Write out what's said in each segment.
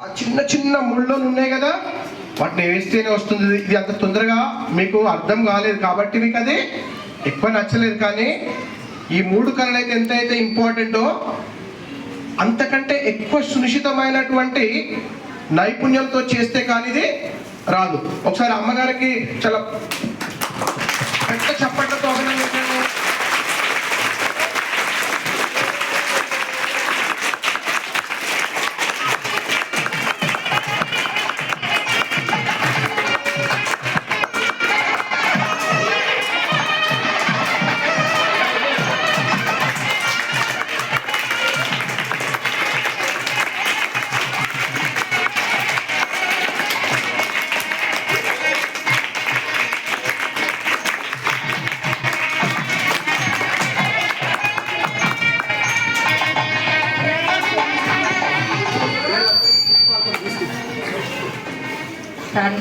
ఆ చిన్న చిన్న ముళ్ళు ఉన్నాయి కదా, వాటిని వేస్తేనే వస్తుంది. ఇది అంత తొందరగా మీకు అర్థం కాలేదు కాబట్టి మీకు అది ఎక్కువ నచ్చలేదు. కానీ ఈ 3 కళలు అయితే ఎంతైతే ఇంపార్టెంటో అంతకంటే ఎక్కువ సునిశ్చితమైనటువంటి నైపుణ్యంతో చేస్తే కానీ ఇది రాదు. ఒకసారి అమ్మగారికి చాలా పెద్ద చప్పట్లతో అభినందించండి.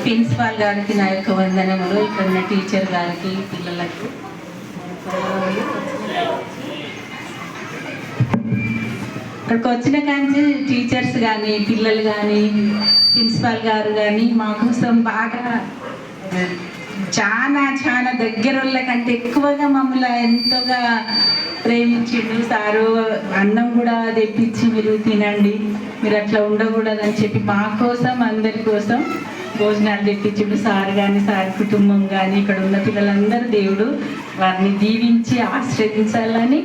ప్రిన్సిపాల్ గారికి నా యొక్క వందనములు, ఇక్కడ ఉన్న టీచర్ గారికి, పిల్లలకు. ఇక్కడికి వచ్చిన కానీ టీచర్స్ కానీ, పిల్లలు కానీ, ప్రిన్సిపాల్ గారు కానీ మా కోసం బాగా చాలా దగ్గర కంటే ఎక్కువగా మమ్మల్ని ఎంతోగా ప్రేమించిండు సారు. అన్నం కూడా తెప్పించి మీరు తినండి, మీరు అట్లా ఉండకూడదని చెప్పి మా కోసం అందరి కోసం భోజనాలు తెప్పించుడు సార్ కానీ, సార్ కుటుంబం కానీ, ఇక్కడ ఉన్న పిల్లలందరూ దేవుడు వారిని దీవించి ఆశ్రయించాలని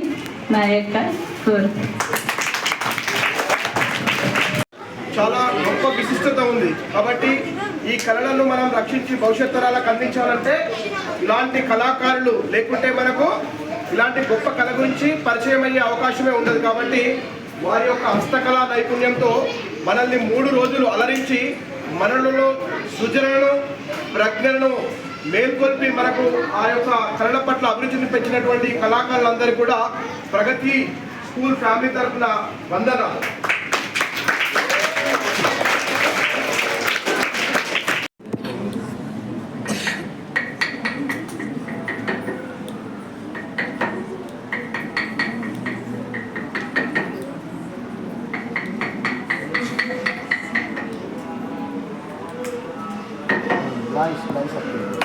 నా యొక్క కోరిక. చాలా గొప్ప విశిష్టత ఉంది. కాబట్టి ఈ కళలను మనం రక్షించి భవిష్యత్ తరాలకు అందించాలంటే ఇలాంటి కళాకారులు లేకుంటే మనకు ఇలాంటి గొప్ప కళ గురించి పరిచయం అయ్యే అవకాశమే ఉండదు. కాబట్టి వారి యొక్క హస్తకళా నైపుణ్యంతో మనల్ని 3 రోజులు అలరించి మనలో సృజనను, ప్రజ్ఞలను మేల్కొల్పి మనకు ఆ యొక్క కళల పట్ల అభిరుచిని పెంచినటువంటి కళాకారులందరికీ కూడా ప్రగతి స్కూల్ ఫ్యామిలీ తరఫున వందనాలు. Nice up there.